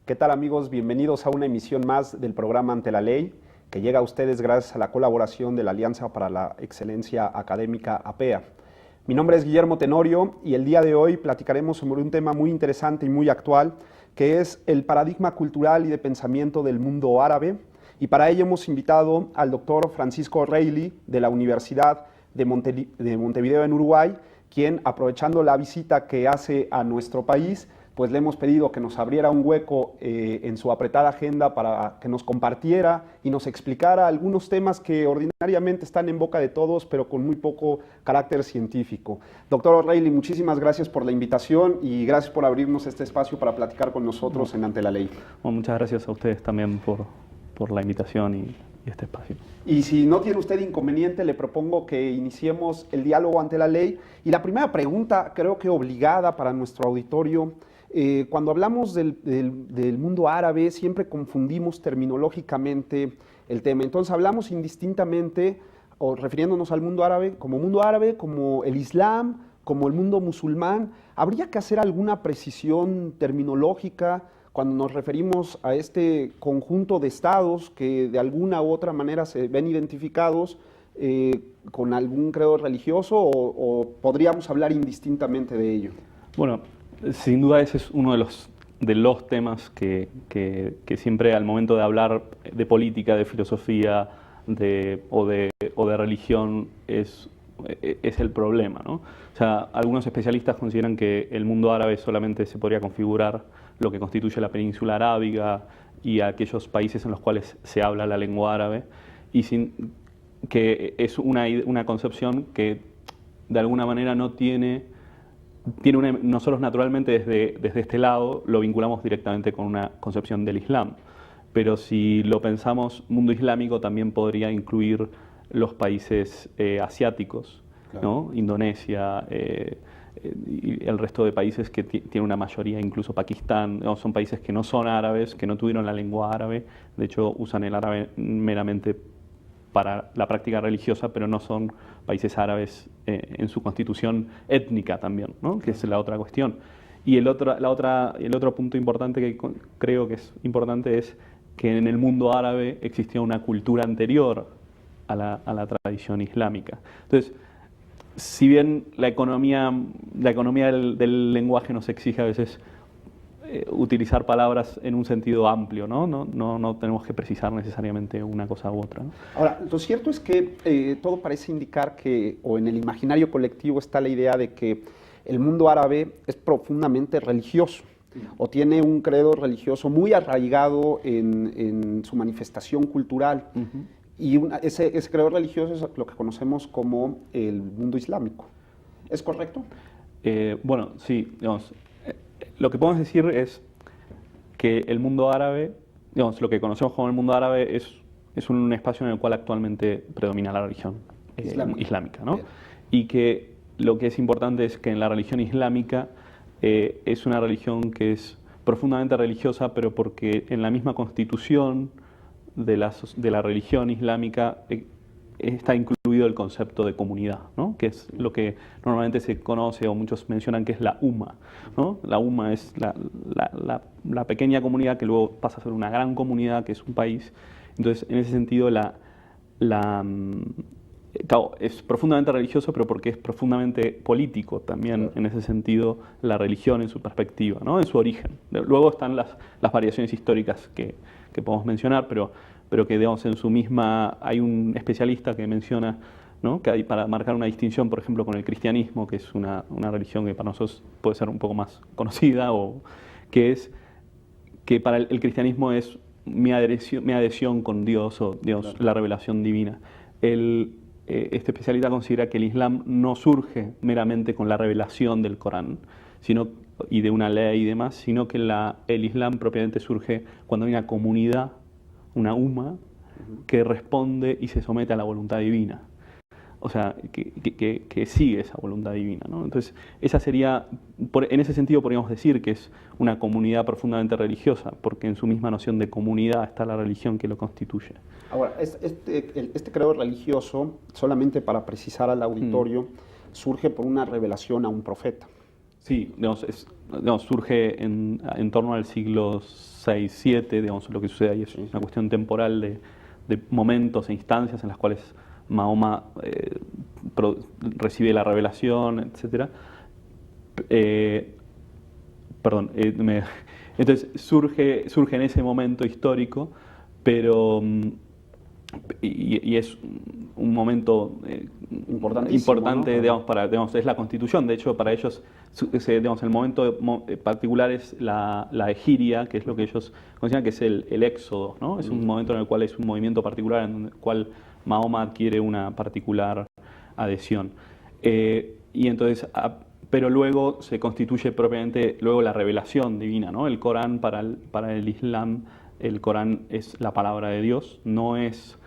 ¿Qué tal, amigos? Bienvenidos a una emisión más del programa Ante la Ley, que llega a ustedes gracias a la colaboración de la Alianza para la Excelencia Académica APEA. Mi nombre es Guillermo Tenorio y el día de hoy platicaremos sobre un tema muy interesante y muy actual, que es el paradigma cultural y de pensamiento del mundo árabe. Y para ello hemos invitado al doctor Francisco Reilly de la Universidad de Montevideo en Uruguay, quien, aprovechando la visita que hace a nuestro país, pues le hemos pedido que nos abriera un hueco en su apretada agenda para que nos compartiera y nos explicara algunos temas que ordinariamente están en boca de todos, pero con muy poco carácter científico. Doctor O'Reilly, muchísimas gracias por la invitación y gracias por abrirnos este espacio para platicar con nosotros en Ante la Ley. Bueno, muchas gracias a ustedes también por la invitación y este espacio. Y si no tiene usted inconveniente, le propongo que iniciemos el diálogo ante la ley. Y la primera pregunta, creo que obligada para nuestro auditorio, cuando hablamos del mundo árabe, siempre confundimos terminológicamente el tema. Entonces hablamos indistintamente, o refiriéndonos al mundo árabe, como el Islam, como el mundo musulmán. ¿Habría que hacer alguna precisión terminológica cuando nos referimos a este conjunto de estados que de alguna u otra manera se ven identificados con algún credo religioso, o podríamos hablar indistintamente de ello? Bueno, sin duda ese es uno de los temas que siempre al momento de hablar de política, de filosofía o de religión es el problema, ¿no? O sea, algunos especialistas consideran que el mundo árabe solamente se podría configurar lo que constituye la península arábiga y aquellos países en los cuales se habla la lengua árabe, que es una concepción que de alguna manera no nosotros naturalmente desde este lado lo vinculamos directamente con una concepción del Islam, pero si lo pensamos, mundo islámico también podría incluir los países asiáticos, claro, ¿no? Indonesia, y el resto de países que tienen una mayoría, incluso Pakistán, ¿no? Son países que no son árabes, que no tuvieron la lengua árabe, de hecho usan el árabe meramente para la práctica religiosa, pero no son países árabes en su constitución étnica también, ¿no? Que es la otra cuestión. Y el otro punto importante que creo que es importante es que en el mundo árabe existía una cultura anterior a la tradición islámica. Entonces, si bien la economía del lenguaje nos exige a veces utilizar palabras en un sentido amplio, ¿no? No tenemos que precisar necesariamente una cosa u otra, ¿no? Ahora, lo cierto es que todo parece indicar que, o en el imaginario colectivo está la idea de que el mundo árabe es profundamente religioso, o tiene un credo religioso muy arraigado en su manifestación cultural. Y ese credo religioso es lo que conocemos como el mundo islámico. ¿Es correcto? Bueno, sí, digamos, lo que podemos decir es que el mundo árabe, digamos, lo que conocemos como el mundo árabe es un espacio en el cual actualmente predomina la religión islámica, ¿no? Bien. Y que lo que es importante es que en la religión islámica es una religión que es profundamente religiosa, pero porque en la misma constitución de la religión islámica está incluido el concepto de comunidad, ¿no? Que es lo que normalmente se conoce o muchos mencionan que es la umma, ¿no? La umma es la pequeña comunidad que luego pasa a ser una gran comunidad, que es un país. Entonces, en ese sentido, claro, es profundamente religioso, pero porque es profundamente político también, en ese sentido, la religión en su perspectiva, ¿no? En su origen. Luego están las variaciones históricas que podemos mencionar, pero que, digamos, en su misma, hay un especialista que menciona, ¿no? Que hay, para marcar una distinción, por ejemplo, con el cristianismo, que es una religión que para nosotros puede ser un poco más conocida, o que es que para el cristianismo es mi adhesión con Dios, o Dios, claro, la revelación divina. Este especialista considera que el Islam no surge meramente con la revelación del Corán, y de una ley y demás, sino que el Islam propiamente surge cuando hay una comunidad, una umma, que responde y se somete a la voluntad divina. O sea, que sigue esa voluntad divina, ¿no? Entonces, esa sería, en ese sentido podríamos decir que es una comunidad profundamente religiosa, porque en su misma noción de comunidad está la religión que lo constituye. Ahora, este credo religioso, solamente para precisar al auditorio, surge por una revelación a un profeta. Sí, surge en torno al siglo VI-VII, lo que sucede ahí es una cuestión temporal de momentos e instancias en las cuales Mahoma recibe la revelación, etc. Entonces surge en ese momento histórico, pero y es un momento importante, es la Constitución. De hecho, para ellos, el momento particular es la egiria, que es lo que ellos consideran que es el éxodo, ¿no? Es un momento en el cual es un movimiento particular en el cual Mahoma adquiere una particular adhesión. Y entonces, pero luego se constituye propiamente la revelación divina, ¿no? El Corán para el Islam, el Corán es la palabra de Dios, no es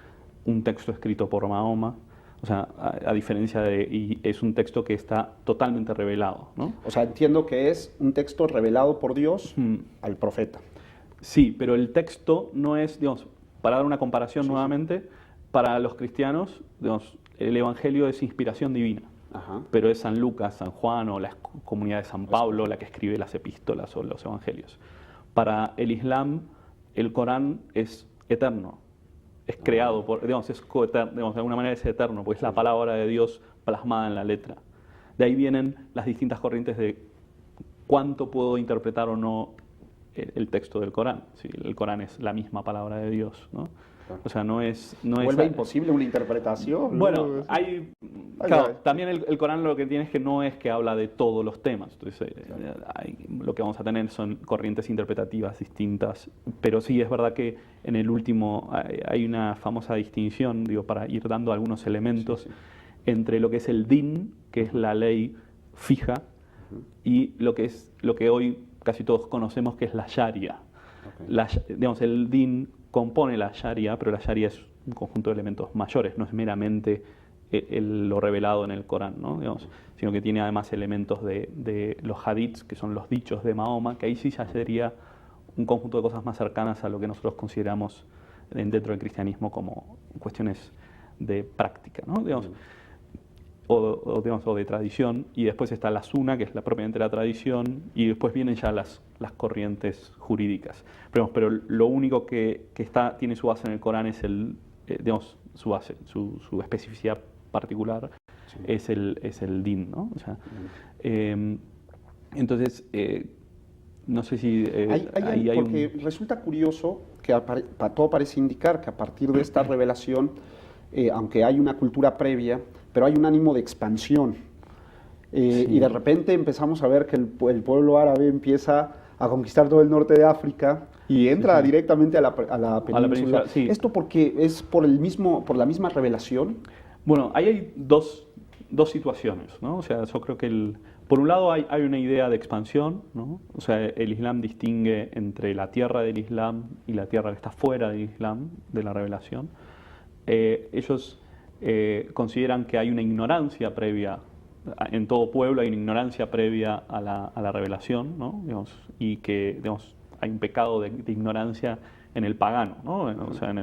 un texto escrito por Mahoma, o sea, a diferencia y es un texto que está totalmente revelado, ¿no? O sea, entiendo que es un texto revelado por Dios al profeta. Sí, pero el texto no es, para dar una comparación nuevamente, para los cristianos, el Evangelio es inspiración divina. Ajá. Pero es San Lucas, San Juan o la comunidad de San Pablo la que escribe las epístolas o los evangelios. Para el Islam, el Corán es eterno, es creado, es coeterno, de alguna manera es eterno, porque es la palabra de Dios plasmada en la letra. De ahí vienen las distintas corrientes de cuánto puedo interpretar o no el texto del Corán. Si el Corán es la misma palabra de Dios, ¿no? O sea, no es ¿Vuelve imposible una interpretación? Bueno, también el Corán lo que tiene es que no es que habla de todos los temas. Entonces, lo que vamos a tener son corrientes interpretativas distintas. Pero sí, es verdad que en el último hay una famosa distinción, para ir dando algunos elementos entre lo que es el din, que es la ley fija, y lo que hoy casi todos conocemos, que es la sharia. El din compone la sharia, pero la sharia es un conjunto de elementos mayores, no es meramente lo revelado en el Corán, ¿no? Sino que tiene además elementos de los hadiths, que son los dichos de Mahoma, que ahí sí ya sería un conjunto de cosas más cercanas a lo que nosotros consideramos dentro del cristianismo como cuestiones de práctica, ¿no? O de tradición, y después está la suna, que es propiamente la tradición, y después vienen ya las corrientes jurídicas. Pero lo único que tiene su base en el Corán es su base, su especificidad particular, es el din, ¿no? O sea, entonces, no sé si porque resulta curioso que todo parece indicar que a partir de esta revelación, aunque hay una cultura previa, pero hay un ánimo de expansión. Y de repente empezamos a ver que el pueblo árabe empieza a conquistar todo el norte de África y entra directamente a la península. ¿Esto porque es por la misma revelación? Bueno, ahí hay dos situaciones, ¿no? O sea, yo creo que por un lado hay una idea de expansión, ¿no? O sea, el Islam distingue entre la tierra del Islam y la tierra que está fuera del Islam, de la revelación. Ellos consideran que hay una ignorancia previa, en todo pueblo hay una ignorancia previa a la revelación, ¿no? Y que hay un pecado de ignorancia en el pagano, ¿no? O sea,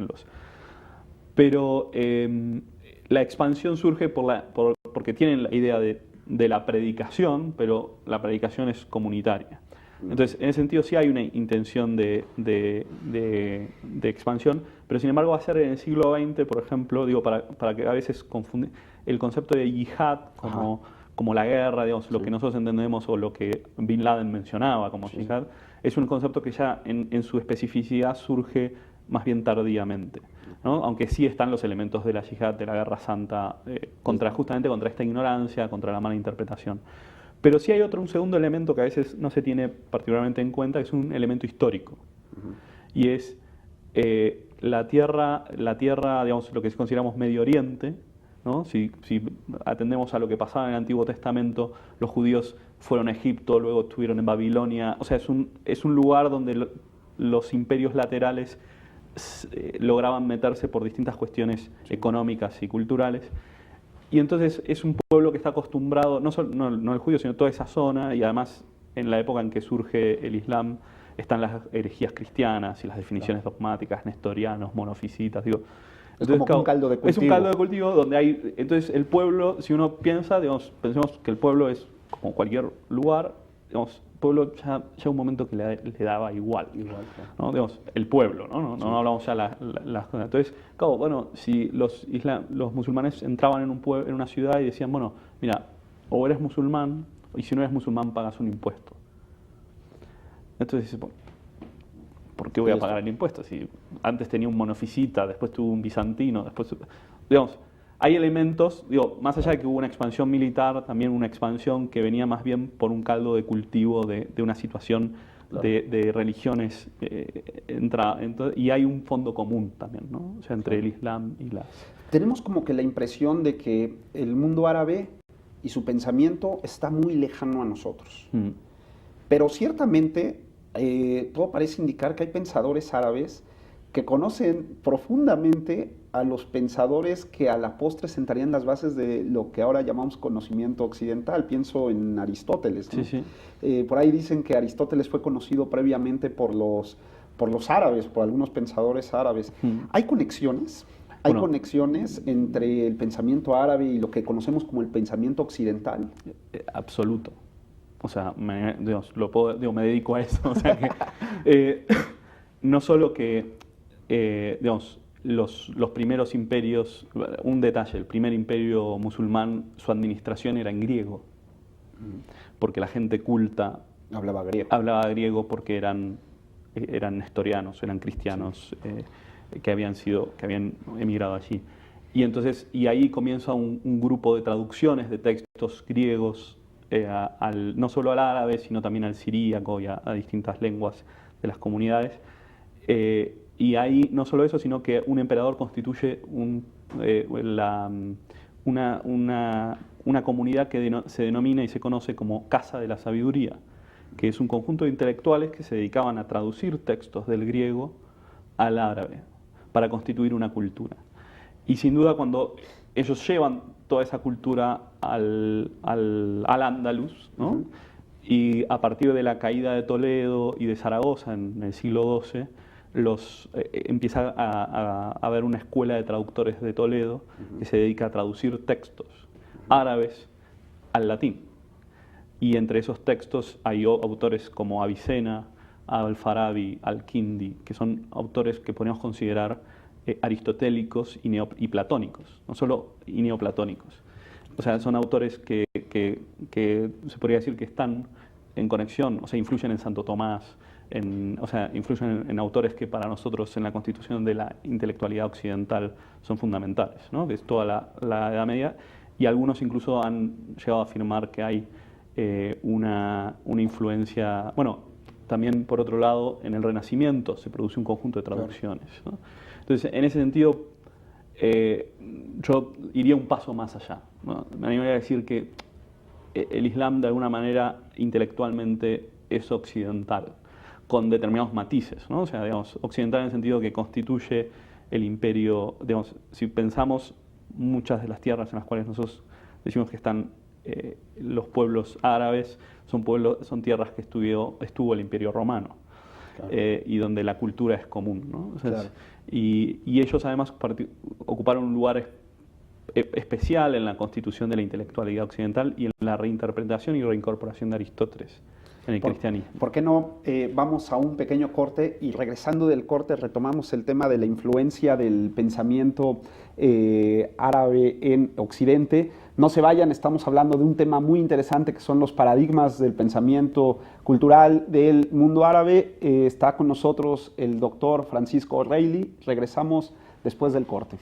pero la expansión surge porque tienen la idea de la predicación, pero la predicación es comunitaria. Entonces, en ese sentido sí hay una intención de expansión, pero sin embargo va a ser en el siglo XX, por ejemplo, para que a veces confunde el concepto de yihad como la guerra, lo que nosotros entendemos o lo que Bin Laden mencionaba como yihad, es un concepto que ya en su especificidad surge más bien tardíamente, ¿no? Aunque sí están los elementos de la yihad, de la guerra santa, justamente contra esta ignorancia, contra la mala interpretación. Pero sí hay un segundo elemento que a veces no se tiene particularmente en cuenta, que es un elemento histórico. Y es la tierra, lo que consideramos Medio Oriente, ¿no? Si atendemos a lo que pasaba en el Antiguo Testamento, los judíos fueron a Egipto, luego estuvieron en Babilonia. O sea, es un lugar donde los imperios laterales lograban meterse por distintas cuestiones económicas y culturales. Y entonces es un pueblo que está acostumbrado, no el judío, sino toda esa zona, y además en la época en que surge el Islam están las herejías cristianas y las definiciones dogmáticas, nestorianos, monofisitas, Es como un caldo de cultivo. Es un caldo de cultivo donde hay, entonces el pueblo, si uno piensa, pensemos que el pueblo es como cualquier lugar, digamos, el pueblo ya un momento que le daba igual, Claro. ¿no? Digamos, el pueblo, ¿no? No hablamos ya las cosas. Entonces, claro, bueno, si los musulmanes entraban en en una ciudad y decían, bueno, mira, o eres musulmán, y si no eres musulmán pagas un impuesto. Entonces dices, ¿por qué voy a pagar el impuesto? Si antes tenía un monofisita, después tuve un bizantino, después, digamos, hay elementos, digo, más allá de que hubo una expansión militar, también una expansión que venía más bien por un caldo de cultivo de una situación de religiones, y hay un fondo común también, ¿no? O sea, entre el Islam y las... Tenemos como que la impresión de que el mundo árabe y su pensamiento está muy lejano a nosotros. Pero ciertamente todo parece indicar que hay pensadores árabes que conocen profundamente a los pensadores que a la postre sentarían las bases de lo que ahora llamamos conocimiento occidental. Pienso en Aristóteles, ¿no? Sí, sí. Por ahí dicen que Aristóteles fue conocido previamente por los árabes, por algunos pensadores árabes. ¿Hay conexiones? ¿Hay conexiones entre el pensamiento árabe y lo que conocemos como el pensamiento occidental? Absoluto. O sea, me dedico a eso. O sea que, no solo que, digamos, los primeros imperios, un detalle, el primer imperio musulmán, su administración era en griego, porque la gente culta hablaba griego porque eran nestorianos, eran cristianos, que habían emigrado allí. Y entonces, ahí comienza un grupo de traducciones de textos griegos, no solo al árabe, sino también al siríaco y a distintas lenguas de las comunidades. Y ahí no solo eso, sino que un emperador constituye una comunidad que se denomina y se conoce como Casa de la Sabiduría, que es un conjunto de intelectuales que se dedicaban a traducir textos del griego al árabe para constituir una cultura. Y sin duda, cuando ellos llevan toda esa cultura al Andalus, ¿no? Y a partir de la caída de Toledo y de Zaragoza en el siglo XII, empieza a haber una escuela de traductores de Toledo que se dedica a traducir textos árabes al latín. Y entre esos textos hay autores como Avicena, Al-Farabi, Al-Kindi, que son autores que podemos considerar aristotélicos y platónicos, no solo y neoplatónicos. O sea, son autores que se podría decir que están en conexión, o sea, influyen en Santo Tomás, influyen en autores que para nosotros en la constitución de la intelectualidad occidental son fundamentales, ¿no? Que es toda la Edad Media, y algunos incluso han llegado a afirmar que hay una influencia, bueno, también por otro lado en el Renacimiento se produce un conjunto de traducciones, ¿no? Entonces, en ese sentido, yo iría un paso más allá, ¿no? Me animaría a decir que el Islam de alguna manera intelectualmente es occidental, con determinados matices, ¿no? O sea, digamos, occidental en el sentido que constituye el imperio, digamos, si pensamos muchas de las tierras en las cuales nosotros decimos que están los pueblos árabes, son tierras que estuvo el imperio romano. Claro. Y donde la cultura es común, ¿no? O sea, claro. Y ellos además ocuparon un lugar especial en la constitución de la intelectualidad occidental y en la reinterpretación y reincorporación de Aristóteles en el cristianismo. ¿Por qué no vamos a un pequeño corte y regresando del corte retomamos el tema de la influencia del pensamiento árabe en Occidente? No se vayan, estamos hablando de un tema muy interesante que son los paradigmas del pensamiento cultural del mundo árabe. Está con nosotros el doctor Francisco O'Reilly. Regresamos después del corte.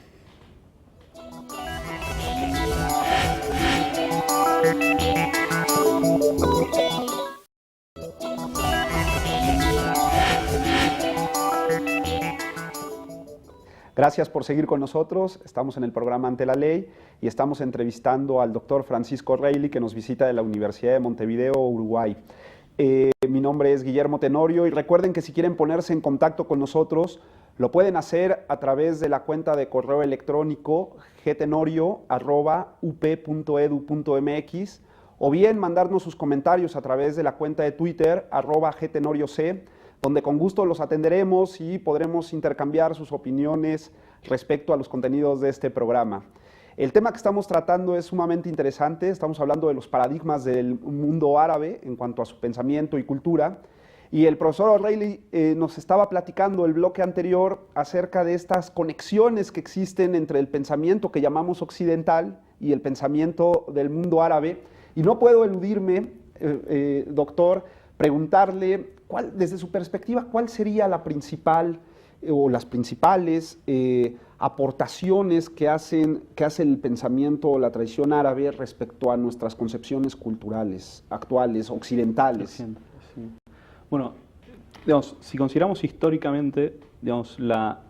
Gracias por seguir con nosotros. Estamos en el programa Ante la Ley y estamos entrevistando al doctor Francisco O'Reilly, que nos visita de la Universidad de Montevideo, Uruguay. Mi nombre es Guillermo Tenorio y recuerden que si quieren ponerse en contacto con nosotros, lo pueden hacer a través de la cuenta de correo electrónico gtenorio@up.edu.mx o bien mandarnos sus comentarios a través de la cuenta de Twitter @gtenorioc, donde con gusto los atenderemos y podremos intercambiar sus opiniones respecto a los contenidos de este programa. El tema que estamos tratando es sumamente interesante. Estamos hablando de los paradigmas del mundo árabe en cuanto a su pensamiento y cultura. Y el profesor O'Reilly nos estaba platicando el bloque anterior acerca de estas conexiones que existen entre el pensamiento que llamamos occidental y el pensamiento del mundo árabe. Y no puedo eludirme, doctor, preguntarle, desde su perspectiva, ¿cuál sería la principal o las principales aportaciones que hace el pensamiento o la tradición árabe respecto a nuestras concepciones culturales actuales, occidentales? Sí. Bueno, digamos, si consideramos históricamente, digamos,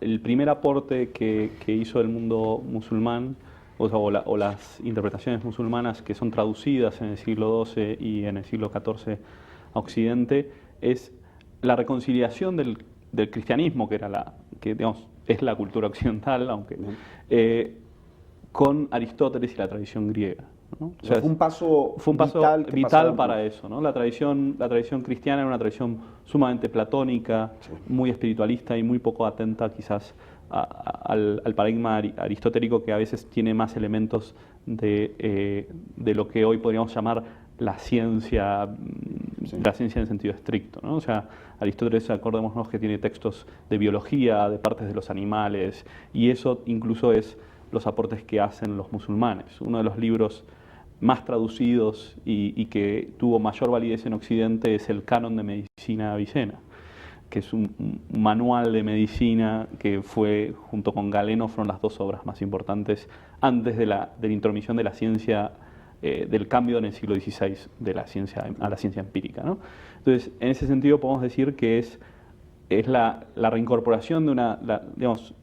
el primer aporte que hizo el mundo musulmán, o las interpretaciones musulmanas que son traducidas en el siglo XII y en el siglo XIV a Occidente, es la reconciliación del cristianismo, que digamos, es la cultura occidental, aunque con Aristóteles y la tradición griega, ¿no? O sea, fue un paso vital para eso, ¿no? La tradición cristiana era una tradición sumamente platónica, sí, muy espiritualista y muy poco atenta quizás al paradigma aristotélico, que a veces tiene más elementos de lo que hoy podríamos llamar la ciencia, sí, la ciencia en sentido estricto, ¿no? O sea, Aristóteles, acordémonos que tiene textos de biología, de partes de los animales, y eso incluso es los aportes que hacen los musulmanes. Uno de los libros más traducidos y que tuvo mayor validez en Occidente es el Canon de Medicina de Avicena, que es un manual de medicina que fue, junto con Galeno, fueron las dos obras más importantes antes de la intromisión de la ciencia, del cambio en el siglo XVI de la ciencia a la ciencia empírica, ¿no? Entonces, en ese sentido podemos decir que es la reincorporación de digamos,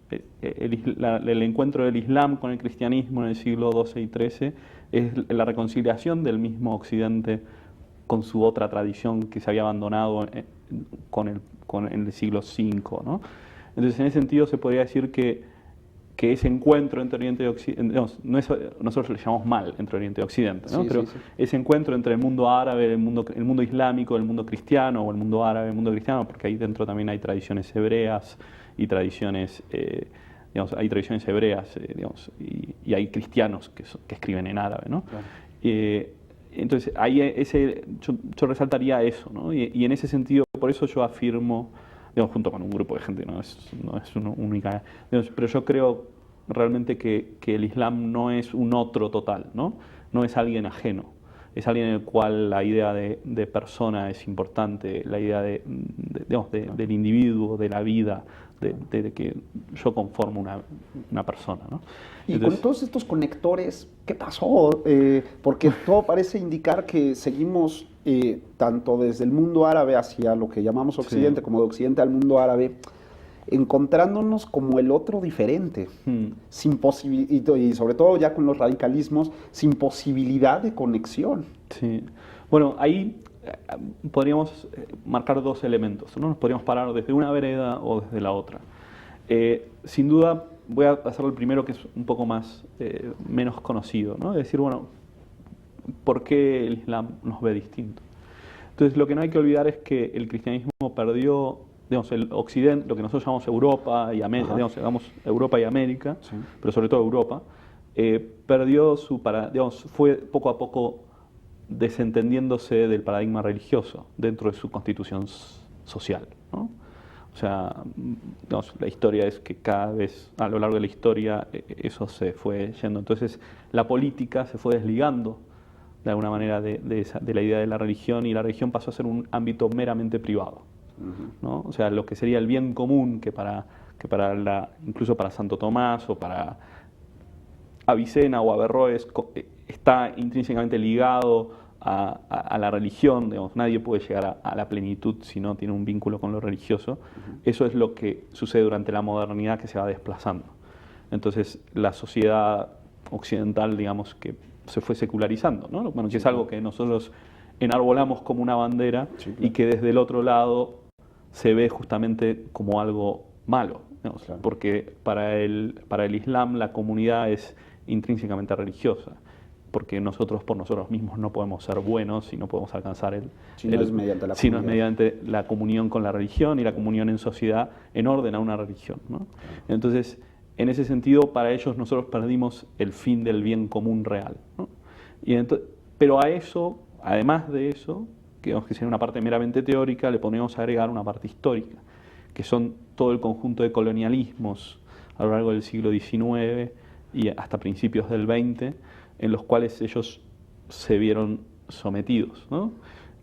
el encuentro del Islam con el cristianismo en el siglo XII y XIII, es la reconciliación del mismo Occidente con su otra tradición que se había abandonado en el siglo V, ¿no? Entonces, en ese sentido se podría decir que ese encuentro entre Oriente y Occidente, nosotros le llamamos mal entre Oriente y Occidente, ¿no? Sí, pero sí. ese encuentro entre el mundo árabe, el mundo islámico, el mundo cristiano, o el mundo árabe, el mundo cristiano, porque ahí dentro también hay tradiciones hebreas y tradiciones, hay tradiciones hebreas, y hay cristianos que escriben en árabe, ¿no? Claro. Entonces, ahí yo resaltaría eso, ¿no? Y en ese sentido, por eso yo afirmo, junto con un grupo de gente, no es una única, pero yo creo realmente que el Islam no es un otro total, ¿no? No es alguien ajeno, es alguien en el cual la idea de persona es importante, la idea del individuo, de la vida, de que yo conformo una persona, ¿no? Y entonces, con todos estos conectores, ¿qué pasó? Porque todo parece indicar que seguimos tanto desde el mundo árabe hacia lo que llamamos Occidente, sí, como de Occidente al mundo árabe, encontrándonos como el otro diferente, sin y sobre todo ya con los radicalismos, sin posibilidad de conexión. Sí. Bueno, ahí podríamos marcar dos elementos, ¿no? Nos podríamos parar desde una vereda o desde la otra. Sin duda, voy a hacer el primero, que es un poco menos conocido, ¿no? Es decir, bueno, ¿por qué el Islam nos ve distinto? Entonces, lo que no hay que olvidar es que el cristianismo perdió, digamos, el Occidente, lo que nosotros llamamos Europa y América, digamos, Europa y América, sí, pero sobre todo Europa, perdió fue poco a poco desentendiéndose del paradigma religioso dentro de su constitución social, ¿no? O sea, digamos, la historia es que cada vez, a lo largo de la historia, eso se fue yendo. Entonces, la política se fue desligando de alguna manera de la idea de la religión, y la religión pasó a ser un ámbito meramente privado, ¿no? O sea, lo que sería el bien común, que incluso para Santo Tomás o para Avicena o Averroes está intrínsecamente ligado a la religión, digamos, nadie puede llegar a la plenitud si no tiene un vínculo con lo religioso. Eso es lo que sucede durante la modernidad, que se va desplazando. Entonces, la sociedad occidental, digamos, que se fue secularizando, ¿no? Bueno, que es algo que nosotros enarbolamos como una bandera, sí, claro, y que desde el otro lado se ve justamente como algo malo, ¿no? Claro. Porque para el Islam la comunidad es intrínsecamente religiosa, porque nosotros por nosotros mismos no podemos ser buenos y no podemos alcanzar si no es mediante la comunión con la religión y la comunión en sociedad en orden a una religión, ¿no? Entonces, en ese sentido, para ellos nosotros perdimos el fin del bien común real, ¿no? Pero a eso, además de eso, que sería una parte meramente teórica, le podríamos agregar una parte histórica, que son todo el conjunto de colonialismos a lo largo del siglo XIX y hasta principios del XX, en los cuales ellos se vieron sometidos, ¿no?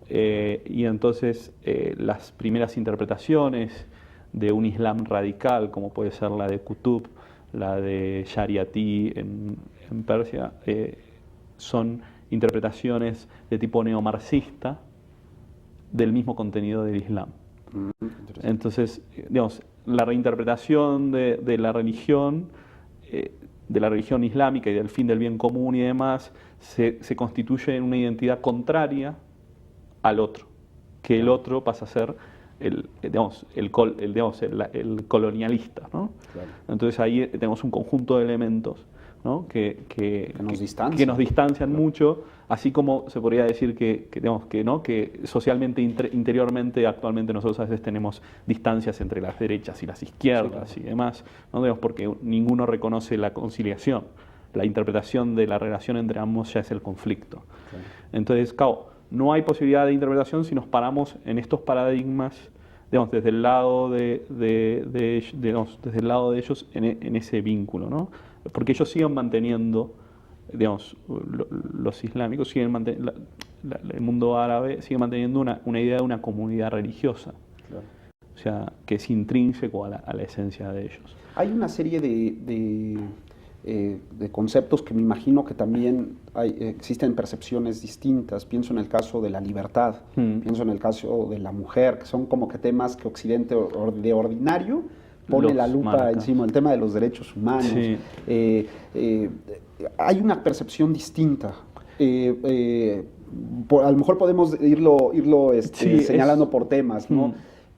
Y entonces las primeras interpretaciones de un Islam radical, como puede ser la de Qutb, la de Shariati en Persia, son interpretaciones de tipo neomarxista del mismo contenido del Islam. Entonces, digamos, la reinterpretación de la religión islámica y del fin del bien común y demás, se constituye en una identidad contraria al otro, que el otro pasa a ser el colonialista, ¿no? Claro. Entonces ahí tenemos un conjunto de elementos, ¿no? que nos distancian mucho, así como se podría decir que socialmente, interiormente, actualmente nosotros a veces tenemos distancias entre las derechas y las izquierdas, sí, claro, y demás, ¿no? Porque ninguno reconoce la conciliación. La interpretación de la relación entre ambos ya es el conflicto. Claro. Entonces, claro, no hay posibilidad de interpretación si nos paramos en estos paradigmas, digamos, desde el lado desde el lado de ellos en ese vínculo, ¿no? Porque ellos siguen manteniendo, digamos, los islámicos siguen el mundo árabe sigue manteniendo una idea de una comunidad religiosa, claro, o sea, que es intrínseco a la esencia de ellos. Hay una serie de conceptos que me imagino que también existen percepciones distintas. Pienso en el caso de la libertad, pienso en el caso de la mujer, que son como que temas que Occidente de ordinario pone la lupa encima, el tema de los derechos humanos. Sí. Hay una percepción distinta. A lo mejor podemos irlo señalando por temas, ¿no?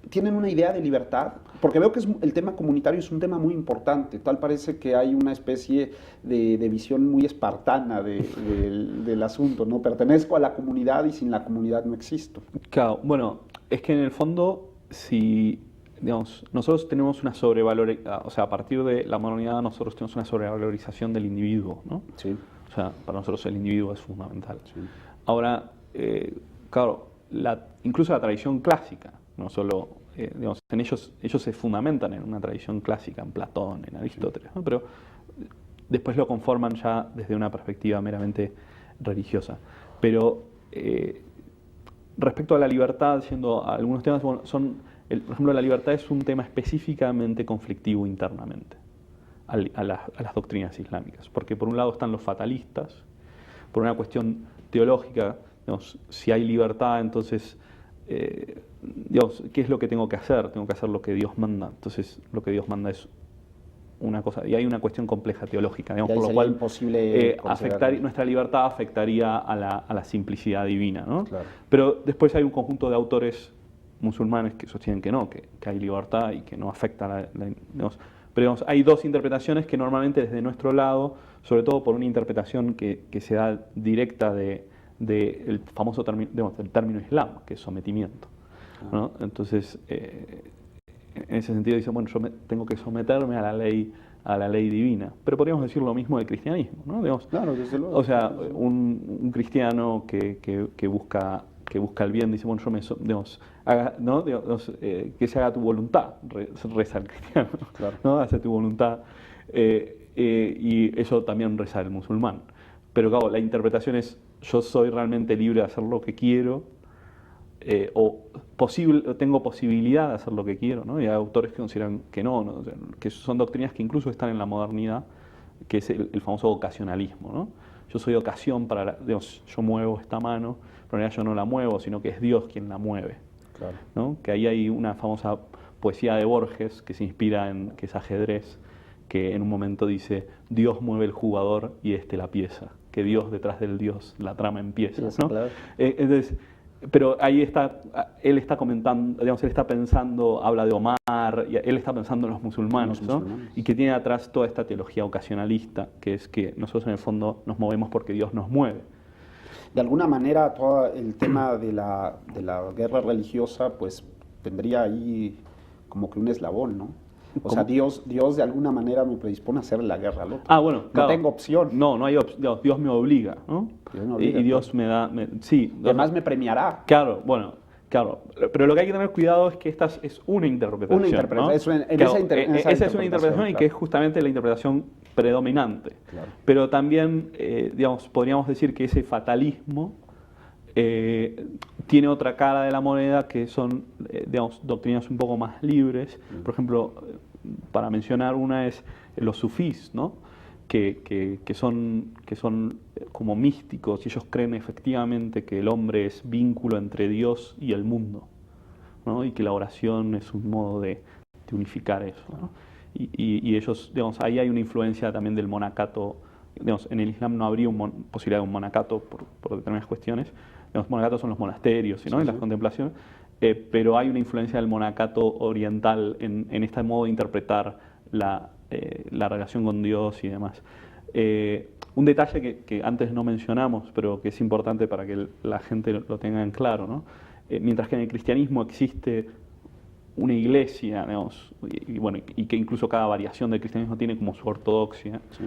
¿Tienen una idea de libertad? Porque veo que el tema comunitario es un tema muy importante. Tal parece que hay una especie de visión muy espartana del asunto, ¿no? Pertenezco a la comunidad y sin la comunidad no existo. Claro, bueno, es que en el fondo, si, digamos, nosotros tenemos una sobrevalorización, o sea, a partir de la modernidad nosotros tenemos una sobrevalorización del individuo, ¿no? Sí. O sea, para nosotros el individuo es fundamental. Sí. Ahora, claro, incluso la tradición clásica, no solo, digamos, en ellos se fundamentan en una tradición clásica, en Platón, en Aristóteles, ¿no? Pero después lo conforman ya desde una perspectiva meramente religiosa. Pero respecto a la libertad, siendo algunos temas, bueno, por ejemplo, la libertad es un tema específicamente conflictivo internamente a las doctrinas islámicas, porque por un lado están los fatalistas, por una cuestión teológica, digamos, si hay libertad, entonces Dios, ¿qué es lo que tengo que hacer? Tengo que hacer lo que Dios manda. Entonces, lo que Dios manda es una cosa, y hay una cuestión compleja teológica, digamos, por lo cual nuestra libertad afectaría a la simplicidad divina, ¿no? Claro. Pero después hay un conjunto de autores musulmanes que sostienen que no, que hay libertad y que no afecta digamos, pero digamos, hay dos interpretaciones que normalmente desde nuestro lado, sobre todo por una interpretación que se da directa del famoso del término Islam, que es sometimiento, ¿no? Entonces, en ese sentido dice, bueno, yo tengo que someterme a la ley divina, pero podríamos decir lo mismo del cristianismo, ¿no? Digamos, claro, desde luego. O sea, un cristiano que busca el bien dice, bueno, que se haga tu voluntad, reza el cristiano, claro, ¿no? Hace tu voluntad, y eso también reza el musulmán. Pero claro, la interpretación es, yo soy realmente libre de hacer lo que quiero, tengo posibilidad de hacer lo que quiero, ¿no? Y hay autores que consideran que no, o sea, que son doctrinas que incluso están en la modernidad, que es el famoso vocacionalismo, ¿no? Yo soy ocasión para, Dios, yo muevo esta mano, pero en realidad yo no la muevo, sino que es Dios quien la mueve, claro, ¿no? Que ahí hay una famosa poesía de Borges que se inspira que es Ajedrez, que en un momento dice, Dios mueve el jugador y la pieza, que Dios detrás del Dios la trama empieza, ¿no? Claro. Entonces, pero ahí él está comentando, digamos, él está pensando, habla de Omar, y él está pensando en los musulmanes, ¿no? Y que tiene atrás toda esta teología ocasionalista, que es que nosotros en el fondo nos movemos porque Dios nos mueve. De alguna manera, todo el tema de la guerra religiosa, pues, tendría ahí como que un eslabón, ¿no? O sea, Dios de alguna manera me predispone a hacer la guerra al otro. Ah, bueno, No claro. tengo opción. No hay opción. Dios me obliga, ¿no? Dios me obliga, Y Dios me da... sí. Y además me premiará. Claro, bueno, claro. Pero lo que hay que tener cuidado es que esta es una interpretación. Una interpretación. ¿no? Esa es una interpretación y que es justamente la interpretación predominante. Claro. Pero también, digamos, podríamos decir que ese fatalismo tiene otra cara de la moneda que son, digamos, doctrinas un poco más libres. Por ejemplo, para mencionar una es los sufís, ¿no? que son como místicos y ellos creen efectivamente que el hombre es vínculo entre Dios y el mundo, ¿no? Y que la oración es un modo de unificar eso, ¿no? Y ellos, digamos, ahí hay una influencia también del monacato. Digamos, en el Islam no habría posibilidad de un monacato por determinadas cuestiones. Los monacatos son los monasterios, ¿no? Sí, En las contemplaciones, pero hay una influencia del monacato oriental en este modo de interpretar la relación con Dios y demás. Un detalle que antes no mencionamos, pero que es importante para que la gente lo tenga en claro, ¿no? Mientras que en el cristianismo existe una iglesia, digamos, y que incluso cada variación del cristianismo tiene como su ortodoxia, Sí.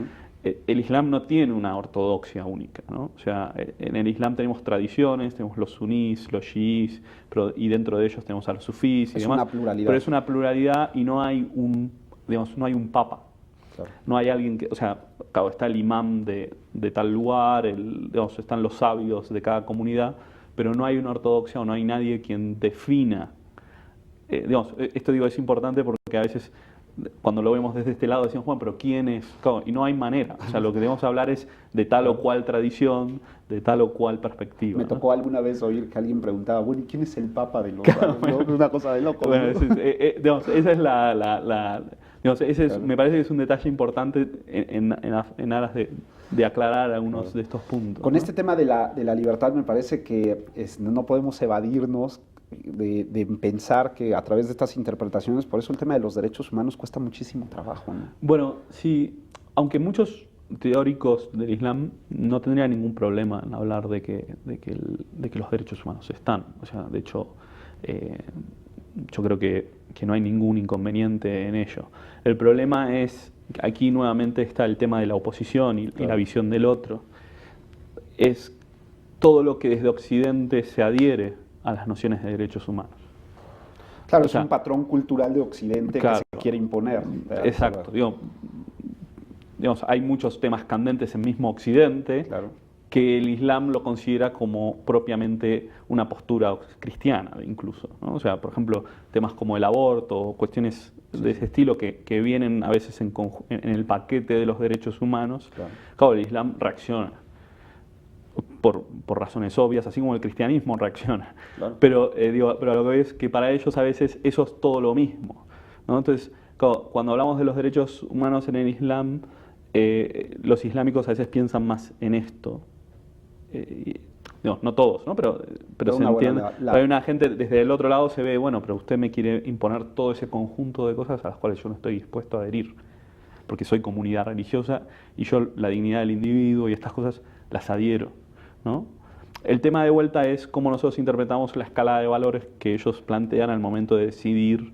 El Islam no tiene una ortodoxia única, ¿no? O sea, en el Islam tenemos tradiciones, tenemos los sunís, los chiís, y dentro de ellos tenemos a los sufís y demás. Es una pluralidad. Pero es una pluralidad y no hay no hay un papa. Claro. No hay alguien que, o sea, claro, está el imán de tal lugar, digamos, están los sabios de cada comunidad, pero no hay una ortodoxia o no hay nadie quien defina. Digamos, esto digo es importante porque a veces cuando lo vemos desde este lado decimos, bueno, pero ¿quién es? Claro, y no hay manera. O sea, lo que debemos hablar es de tal o cual tradición, de tal o cual perspectiva. Me tocó alguna vez oír que alguien preguntaba, bueno, ¿y quién es el papa de los sabios? Una cosa de loco. Bueno, ¿no? digamos, esa es digamos, ese Claro. me parece que es un detalle importante en aras de aclarar algunos de estos puntos. Con ¿no? este tema de la libertad me parece que no podemos evadirnos de pensar que a través de estas interpretaciones, por eso el tema de los derechos humanos cuesta muchísimo trabajo, ¿no? Bueno, sí, aunque muchos teóricos del Islam no tendrían ningún problema en hablar de que los derechos humanos están. O sea, de hecho, yo creo que no hay ningún inconveniente en ello. El problema es, aquí nuevamente está el tema de la oposición y la visión del otro. Es todo lo que desde Occidente se adhiere a las nociones de derechos humanos. Claro, O sea, es un patrón cultural de Occidente claro, que se quiere imponer. Exacto. Digamos, hay muchos temas candentes en mismo Occidente Claro. que el Islam lo considera como propiamente una postura cristiana, incluso, ¿no? O sea, por ejemplo, temas como el aborto o cuestiones de ese estilo que vienen a veces en el paquete de los derechos humanos. Claro, el Islam reacciona por razones obvias, así como el cristianismo reacciona. Claro. Pero lo que veo es que para ellos a veces eso es todo lo mismo, ¿no? Entonces, cuando hablamos de los derechos humanos en el Islam, los islámicos a veces piensan más en esto. No todos, ¿no? Pero se entiende. Hay una gente desde el otro lado se ve, bueno, pero usted me quiere imponer todo ese conjunto de cosas a las cuales yo no estoy dispuesto a adherir, porque soy comunidad religiosa y yo la dignidad del individuo y estas cosas las adhiero, ¿no? El tema de vuelta es cómo nosotros interpretamos la escala de valores que ellos plantean al momento de decidir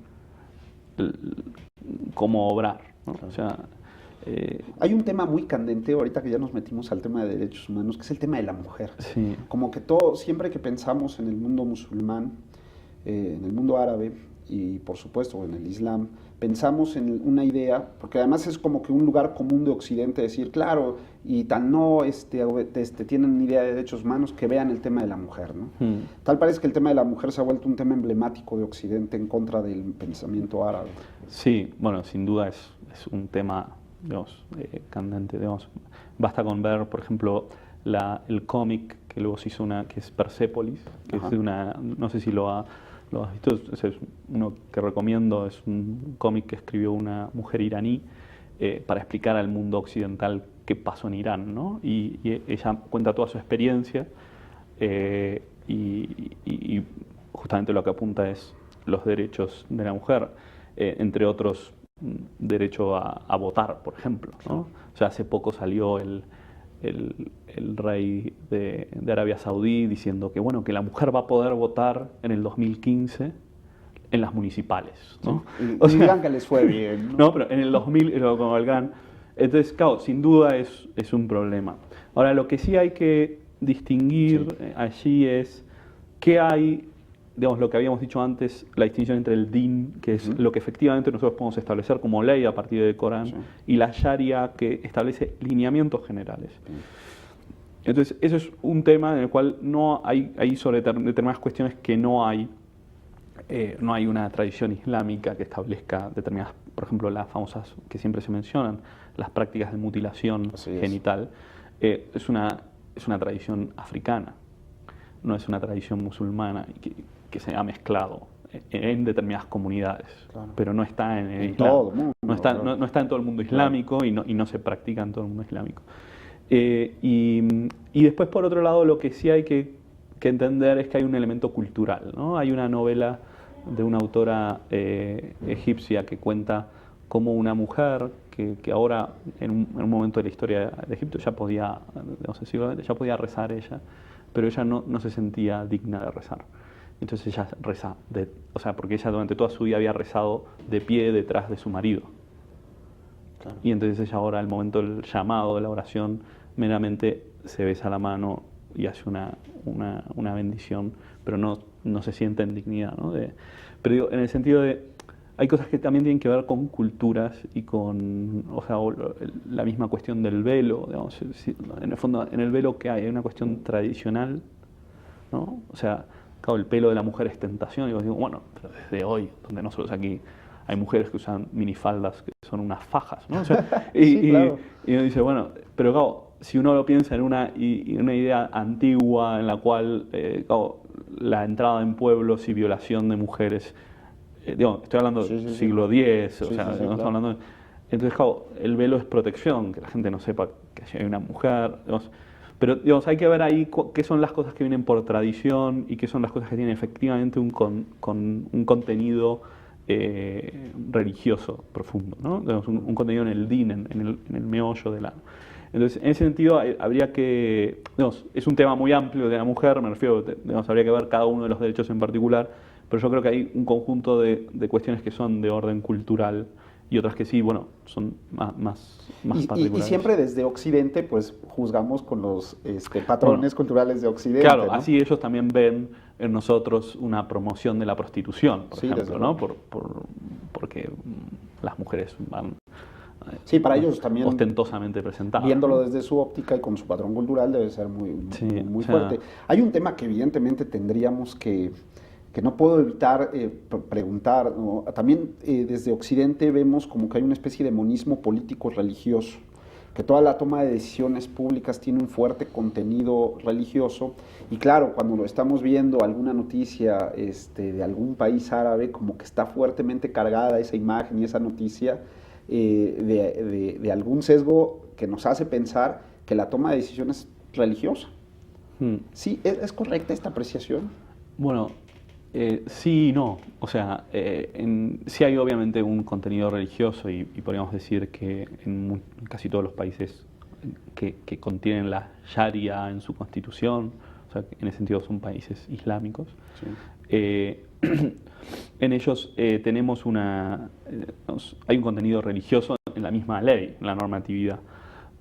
cómo obrar, ¿no? O sea, hay un tema muy candente, ahorita que ya nos metimos al tema de derechos humanos, que es el tema de la mujer. Sí. Como que siempre que pensamos en el mundo musulmán, en el mundo árabe y por supuesto en el Islam, pensamos en una idea, porque además es como que un lugar común de Occidente decir, claro, y tan no tienen idea de derechos humanos que vean el tema de la mujer, ¿no? Tal parece que el tema de la mujer se ha vuelto un tema emblemático de Occidente en contra del pensamiento árabe. Sí, bueno, sin duda es un tema, digamos, candente, digamos. Basta con ver, por ejemplo, el cómic que luego se hizo que es Persepolis, que es de una, no sé si lo has visto, es uno que recomiendo, es un cómic que escribió una mujer iraní para explicar al mundo occidental qué pasó en Irán, ¿no? Y ella cuenta toda su experiencia y justamente lo que apunta es los derechos de la mujer, entre otros derecho a votar, por ejemplo, ¿no? O sea, hace poco salió el rey de Arabia Saudí diciendo que, bueno, que la mujer va a poder votar en el 2015 en las municipales, ¿no? Y digan que les fue bien, ¿no? No, pero en el 2000, como el gran... Entonces, claro, sin duda es un problema. Ahora, lo que sí hay que distinguir allí es qué hay, digamos, lo que habíamos dicho antes, la distinción entre el din, que es lo que efectivamente nosotros podemos establecer como ley a partir del Corán, y la sharia, que establece lineamientos generales. Entonces, eso es un tema en el cual no hay sobre determinadas cuestiones que no hay una tradición islámica que establezca determinadas, por ejemplo, las famosas que siempre se mencionan, las prácticas de mutilación genital. Es una tradición africana, no es una tradición musulmana que se ha mezclado en determinadas comunidades, pero no está en el Islam. Todo el mundo, no está en todo el mundo islámico y no se practica en todo el mundo islámico. Y después, por otro lado, lo que sí hay que entender es que hay un elemento cultural, ¿no? Hay una novela de una autora egipcia que cuenta cómo una mujer que ahora, en un momento de la historia de Egipto, ya podía, ya podía rezar ella, pero ella no se sentía digna de rezar. Entonces ella reza, porque ella durante toda su vida había rezado de pie detrás de su marido. Claro. Y entonces ella ahora, al momento del llamado de la oración, meramente se besa la mano y hace una bendición, pero no se siente en dignidad, ¿no? Pero digo, en el sentido de, hay cosas que también tienen que ver con culturas y con, la misma cuestión del velo, digamos, en el fondo, en el velo que hay una cuestión tradicional, ¿no? O sea, claro, el pelo de la mujer es tentación, y yo digo, bueno, pero desde hoy, donde nosotros aquí hay mujeres que usan minifaldas que son unas fajas, ¿no? O sea, claro. Y uno dice, bueno, pero claro, si uno lo piensa en una idea antigua en la cual claro, la entrada en pueblos y violación de mujeres, estoy hablando del siglo X, estamos hablando de, entonces claro, el velo es protección, que la gente no sepa que si hay una mujer, digamos, pero digamos, hay que ver ahí qué son las cosas que vienen por tradición y qué son las cosas que tienen efectivamente un contenido religioso profundo, ¿no? Digamos, un contenido en el din, en el meollo de la... Entonces, en ese sentido, habría que... Digamos, es un tema muy amplio de la mujer, me refiero, digamos, habría que ver cada uno de los derechos en particular, pero yo creo que hay un conjunto de cuestiones que son de orden cultural y otras que sí, bueno, son más particulares. Y siempre desde Occidente, pues, juzgamos con los patrones culturales de Occidente, claro, ¿no? Así ellos también ven en nosotros una promoción de la prostitución, por ejemplo, ¿no? Porque las mujeres van... Sí, para ellos también ostentosamente presentadas. Viéndolo desde su óptica y con su patrón cultural debe ser muy fuerte. Hay un tema que evidentemente tendríamos que no puedo evitar preguntar, ¿no? También desde Occidente vemos como que hay una especie de monismo político-religioso, que toda la toma de decisiones públicas tiene un fuerte contenido religioso, y claro, cuando lo estamos viendo alguna noticia de algún país árabe, como que está fuertemente cargada esa imagen y esa noticia de algún sesgo que nos hace pensar que la toma de decisiones es religiosa. ¿Sí? ¿Es correcta esta apreciación? Bueno, sí y no. O sea, sí hay obviamente un contenido religioso y podríamos decir que en casi todos los países que contienen la Sharia en su constitución, o sea, en ese sentido son países islámicos, en ellos tenemos hay un contenido religioso en la misma ley, en la normatividad,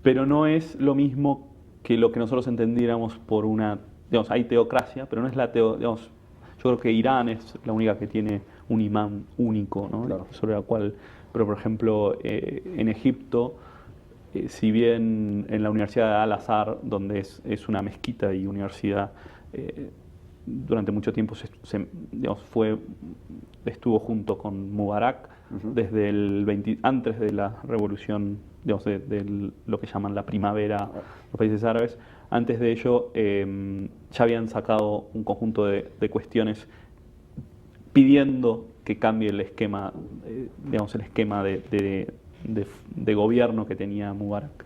pero no es lo mismo que lo que nosotros entendiéramos por digamos, hay teocracia, pero no es digamos, yo creo que Irán es la única que tiene un imán único, ¿no? Claro. Sobre la cual, pero por ejemplo, en Egipto, si bien en la Universidad de Al-Azhar, donde es una mezquita y universidad, durante mucho tiempo digamos, estuvo junto con Mubarak, desde antes de la revolución, digamos, de lo que llaman la primavera, los países árabes. Antes de ello, ya habían sacado un conjunto de cuestiones pidiendo que cambie el esquema, digamos, el esquema de gobierno que tenía Mubarak.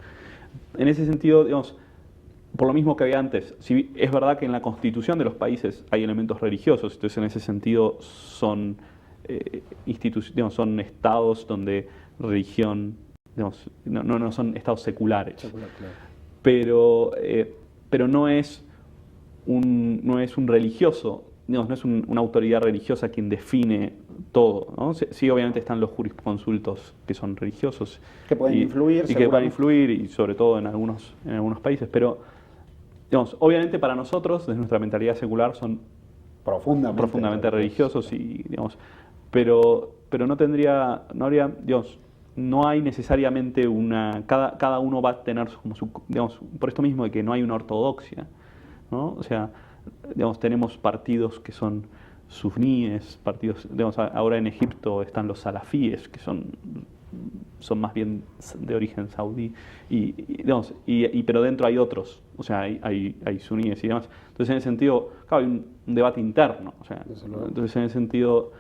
En ese sentido, digamos, por lo mismo que había antes, si es verdad que en la constitución de los países hay elementos religiosos, entonces en ese sentido son digamos, son estados donde religión, digamos, no son estados seculares. Secular, claro. Pero no es un religioso digamos, no es una autoridad religiosa quien define todo, ¿no? Sí, obviamente están los jurisconsultos que son religiosos. Que pueden influir, y que pueden influir, y sobre todo en algunos países, pero, digamos, obviamente para nosotros, desde nuestra mentalidad secular, son profundamente religiosos, y, digamos, pero no habría, digamos, no hay necesariamente cada uno va a tener como digamos, por esto mismo de que no hay una ortodoxia, ¿no? O sea, digamos, tenemos partidos que son suníes, digamos, ahora en Egipto están los salafíes, que son más bien de origen saudí, digamos, pero dentro hay otros, o sea, hay suníes y demás. Entonces, en ese sentido, claro, hay un debate interno, o sea, entonces, en ese sentido,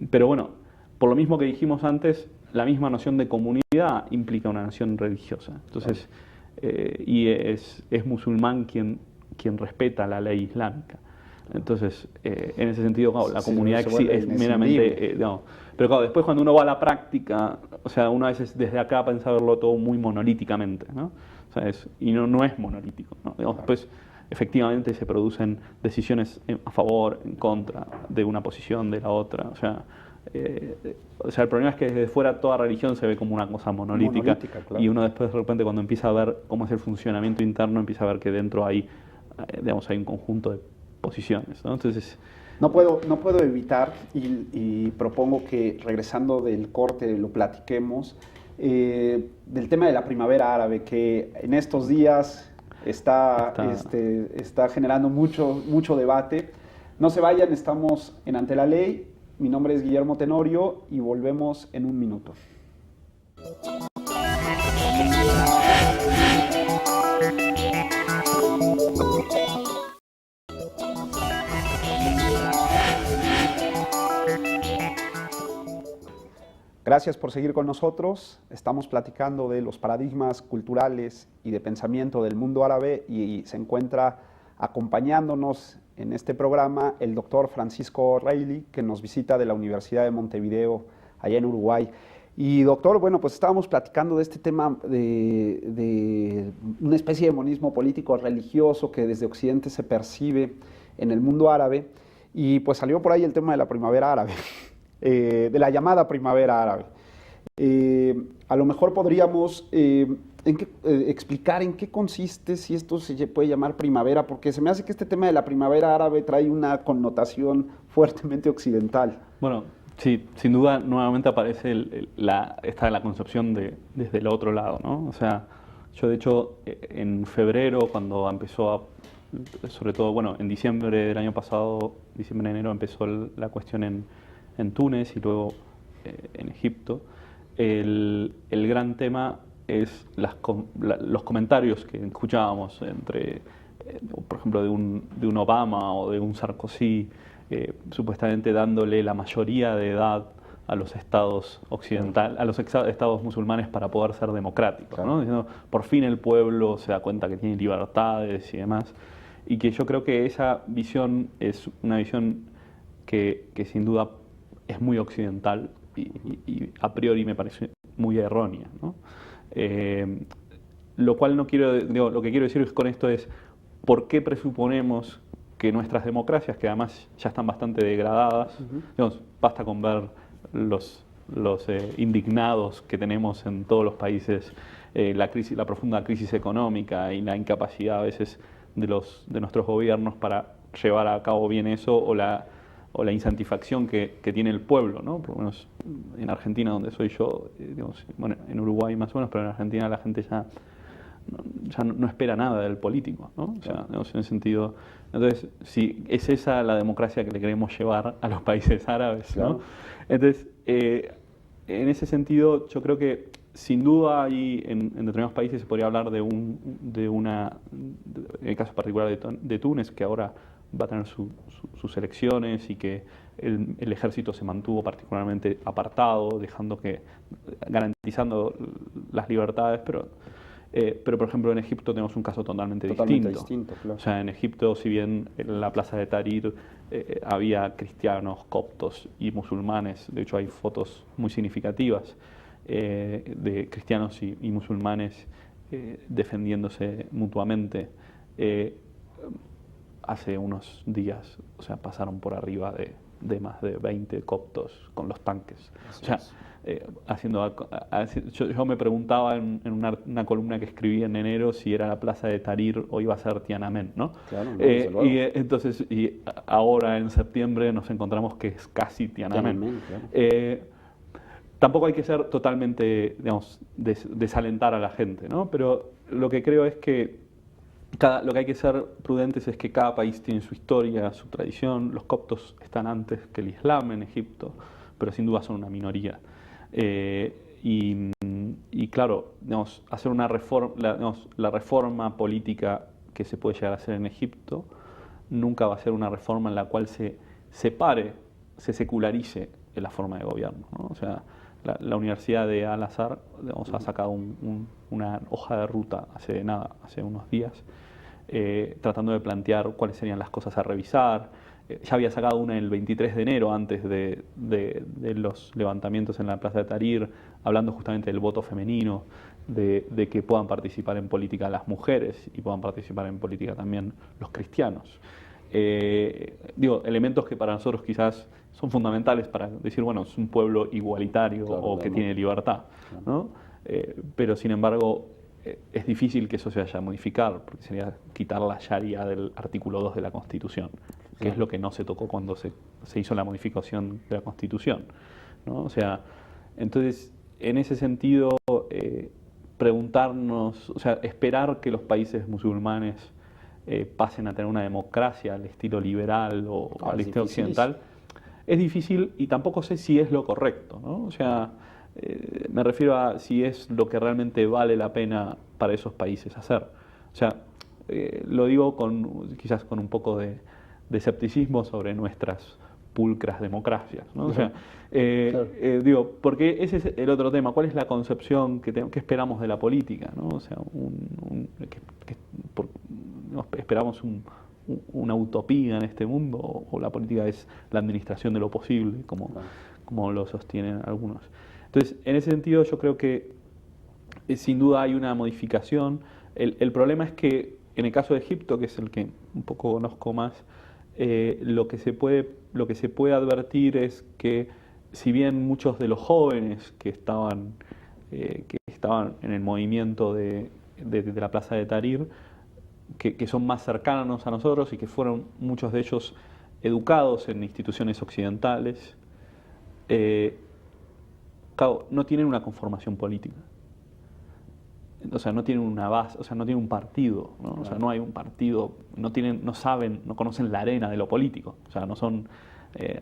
pero bueno, por lo mismo que dijimos antes, la misma noción de comunidad implica una nación religiosa. Entonces, y es musulmán quien respeta la ley islámica. Entonces, en ese sentido, claro, la comunidad es meramente, digamos, pero claro, después cuando uno va a la práctica, o sea, uno a veces desde acá piensa verlo todo muy monolíticamente, ¿no? O sea, y no es monolítico, ¿no? Digamos, después, efectivamente, se producen decisiones a favor, en contra de una posición, de la otra, o sea, el problema es que desde fuera toda religión se ve como una cosa monolítica, claro. Y uno después de repente cuando empieza a ver cómo es el funcionamiento interno, empieza a ver que dentro hay un conjunto de posiciones, ¿no? Entonces, no puedo evitar, y propongo que regresando del corte lo platiquemos, del tema de la primavera árabe, que en estos días está generando mucho debate. No se vayan, estamos en Ante la Ley. Mi nombre es Guillermo Tenorio y volvemos en un minuto. Gracias por seguir con nosotros. Estamos platicando de los paradigmas culturales y de pensamiento del mundo árabe y se encuentra acompañándonos en este programa el doctor Francisco Reilly, que nos visita de la Universidad de Montevideo, allá en Uruguay. Y doctor, bueno, pues estábamos platicando de este tema de una especie de monismo político religioso que desde Occidente se percibe en el mundo árabe, y pues salió por ahí el tema de la primavera árabe, de la llamada primavera árabe. A lo mejor podríamos explicar en qué consiste, si esto se puede llamar primavera, porque se me hace que este tema de la primavera árabe trae una connotación fuertemente occidental. Bueno, sí, sin duda nuevamente aparece la concepción desde el otro lado, ¿no? O sea, yo de hecho en febrero, cuando empezó sobre todo, bueno, en diciembre del año pasado, diciembre-enero, empezó la cuestión en Túnez y luego en Egipto. El gran tema es los comentarios que escuchábamos entre, por ejemplo, de un Obama o de un Sarkozy, supuestamente dándole la mayoría de edad a los estados occidentales, a los estados musulmanes para poder ser democráticos, claro, ¿no? Diciendo, por fin el pueblo se da cuenta que tiene libertades y demás, y que yo creo que esa visión es una visión que sin duda es muy occidental y a priori me parece muy errónea, ¿no? Lo cual lo que quiero decir con esto es por qué presuponemos que nuestras democracias, que además ya están bastante degradadas, digamos, basta con ver los indignados que tenemos en todos los países, la profunda crisis económica y la incapacidad a veces de nuestros gobiernos para llevar a cabo bien eso, o la insatisfacción que tiene el pueblo, ¿no? Por lo menos en Argentina, donde soy yo, digamos, bueno, en Uruguay más o menos, pero en Argentina la gente ya no espera nada del político, ¿no? O sea, digamos, en ese sentido. Entonces, si es esa la democracia que le queremos llevar a los países árabes, ¿no? Claro. Entonces, en ese sentido, yo creo que sin duda ahí en determinados países se podría hablar en el caso particular de Túnez, que ahora va a tener sus elecciones y que el ejército se mantuvo particularmente apartado, garantizando las libertades, pero por ejemplo en Egipto tenemos un caso totalmente distinto. Claro. O sea, en Egipto, si bien en la plaza de Tahrir había cristianos, coptos y musulmanes, de hecho hay fotos muy significativas de cristianos y musulmanes defendiéndose mutuamente, hace unos días, o sea, pasaron por arriba de más de 20 coptos con los tanques. Así o sea, es. yo me preguntaba en una columna que escribí en enero si era la plaza de Tahrir o iba a ser Tiananmen, ¿no? Claro, no, desde luego. Entonces, ahora en septiembre nos encontramos que es casi Tiananmen. Tiananmen, claro. Tampoco hay que ser totalmente, digamos, desalentar a la gente, ¿no? Pero lo que creo es que lo que hay que ser prudentes es que cada país tiene su historia, su tradición. Los coptos están antes que el Islam en Egipto, pero sin duda son una minoría. Y claro, digamos, hacer una reforma, la reforma política que se puede llegar a hacer en Egipto nunca va a ser una reforma en la cual se separe, se secularice la forma de gobierno, ¿no? O sea, la Universidad de Al-Azhar, digamos, ha sacado una hoja de ruta hace unos días, tratando de plantear cuáles serían las cosas a revisar. Ya había sacado una el 23 de enero, antes de los levantamientos en la Plaza de Tahrir, hablando justamente del voto femenino, de que puedan participar en política las mujeres y puedan participar en política también los cristianos. Elementos que para nosotros quizás son fundamentales para decir, bueno, es un pueblo igualitario, claro, o que tiene libertad, claro, ¿no? Pero sin embargo, es difícil que eso se vaya a modificar, porque sería quitar la sharia del artículo 2 de la Constitución, que claro, es lo que no se tocó cuando se hizo la modificación de la Constitución, ¿no? O sea, entonces, en ese sentido, preguntarnos, o sea, esperar que los países musulmanes pasen a tener una democracia al estilo liberal o al estilo occidental, es difícil y tampoco sé si es lo correcto, ¿no? O sea, me refiero a si es lo que realmente vale la pena para esos países hacer. O sea, lo digo quizás con un poco de escepticismo sobre nuestras pulcras democracias, ¿no? O sea, claro, porque ese es el otro tema. ¿Cuál es la concepción que esperamos de la política, ¿no? O sea, esperamos una utopía en este mundo, o la política es la administración de lo posible, como lo sostienen algunos. Entonces, en ese sentido, yo creo que sin duda hay una modificación. El problema es que en el caso de Egipto, que es el que un poco conozco más, lo que se puede advertir es que, si bien muchos de los jóvenes que estaban en el movimiento de la Plaza de Tahrir, que son más cercanos a nosotros y que fueron muchos de ellos educados en instituciones occidentales, claro, no tienen una conformación política. O sea, no tienen una base, o sea, no tienen un partido, ¿no? Claro. O sea, no hay un partido, no saben, no conocen la arena de lo político. O sea, no son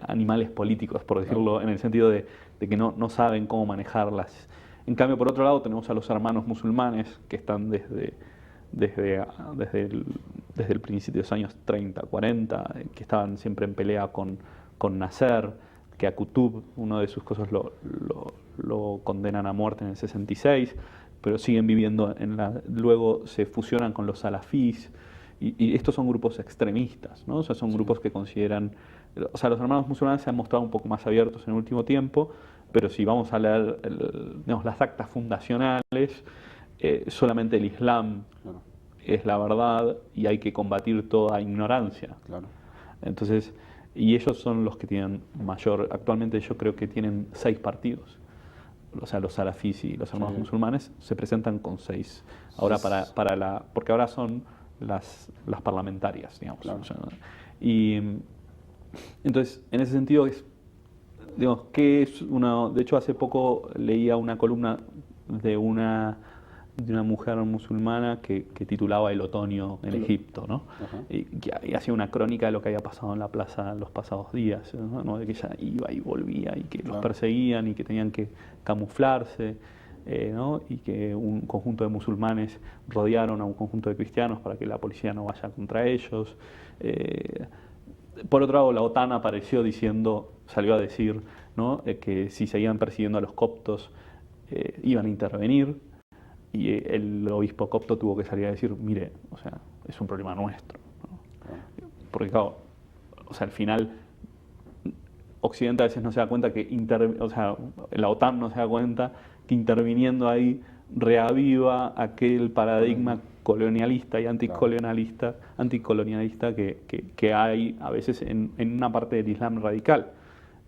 animales políticos, por decirlo, claro, en el sentido de que no saben cómo manejarlas. En cambio, por otro lado, tenemos a los hermanos musulmanes que están desde el principio de los años 30, 40, que estaban siempre en pelea con Nasser, que a Qutb, uno de sus cosas, lo condenan a muerte en el 66, pero siguen viviendo luego se fusionan con los salafís, y estos son grupos extremistas, ¿no? O sea, son grupos que consideran, o sea, los hermanos musulmanes se han mostrado un poco más abiertos en el último tiempo, pero si vamos a leer las actas fundacionales, solamente el Islam, claro, es la verdad y hay que combatir toda ignorancia. Claro. Entonces, y ellos son los que tienen actualmente yo creo que tienen 6 partidos. O sea, los salafís y los hermanos musulmanes se presentan con 6. Ahora porque ahora son las parlamentarias, digamos. Claro. O sea, y entonces, en ese sentido, digamos, ¿qué es de hecho, hace poco leía una columna de una mujer musulmana que titulaba El otoño en Egipto, ¿no? Y hacía una crónica de lo que había pasado en la plaza los pasados días, ¿no? De que ella iba y volvía y que los perseguían y que tenían que camuflarse, ¿no? Y que un conjunto de musulmanes rodearon a un conjunto de cristianos para que la policía no vaya contra ellos. Por otro lado, la OTAN salió a decir, ¿no? Que si seguían persiguiendo a los coptos iban a intervenir. Y el obispo copto tuvo que salir a decir, mire, o sea, es un problema nuestro, ¿no? Porque claro, o sea, al final Occidente a veces no se da cuenta la OTAN no se da cuenta que interviniendo ahí reaviva aquel paradigma colonialista y anticolonialista que hay a veces en una parte del Islam radical.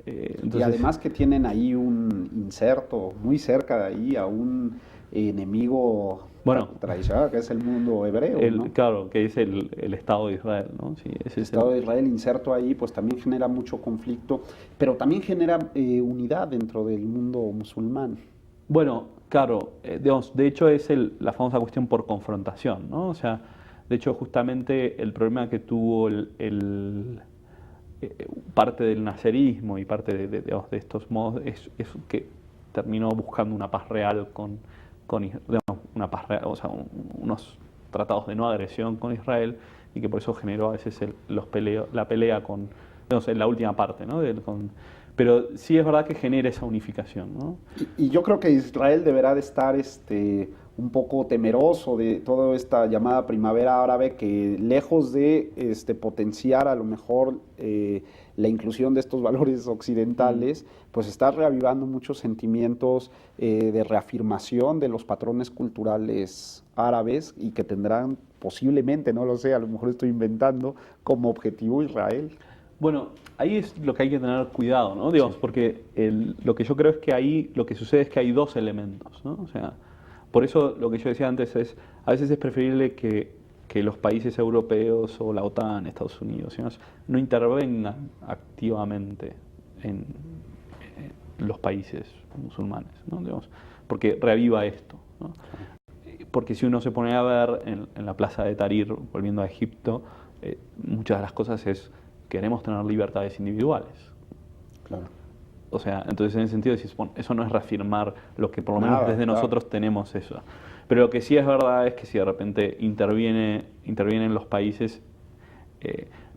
Y además que tienen ahí un inserto muy cerca de ahí a un enemigo tradicional, que es el mundo hebreo, ¿no? Claro, que es el Estado de Israel, ¿no? Sí, el Estado de Israel inserto ahí, pues también genera mucho conflicto, pero también genera unidad dentro del mundo musulmán. Bueno, claro, digamos, de hecho es la famosa cuestión por confrontación, ¿no? O sea, de hecho justamente el problema que tuvo parte del nacerismo y parte de estos modos es que terminó buscando una paz real digamos, una paz real, o sea, unos tratados de no agresión con Israel, y que por eso generó a veces la pelea digamos, en la última parte, ¿no? Pero sí es verdad que genera esa unificación, ¿no? Y yo creo que Israel deberá de estar un poco temeroso de toda esta llamada primavera árabe, que lejos de potenciar a lo mejor la inclusión de estos valores occidentales, pues está reavivando muchos sentimientos de reafirmación de los patrones culturales árabes, y que tendrán posiblemente, no lo sé, a lo mejor estoy inventando, como objetivo Israel. Bueno, ahí es lo que hay que tener cuidado, ¿no? Digamos, porque lo que yo creo es que ahí lo que sucede es que hay dos elementos, ¿no? O sea, por eso lo que yo decía antes a veces es preferible que los países europeos o la OTAN, Estados Unidos, no intervengan activamente en los países musulmanes, ¿no? Digamos, porque reaviva esto, ¿no? Porque si uno se pone a ver en la plaza de Tahrir, volviendo a Egipto, muchas de las cosas queremos tener libertades individuales. Claro. O sea, entonces en ese sentido decís, bueno, eso no es reafirmar lo que por lo menos desde nosotros tenemos eso. Pero lo que sí es verdad es que si de repente intervienen los países,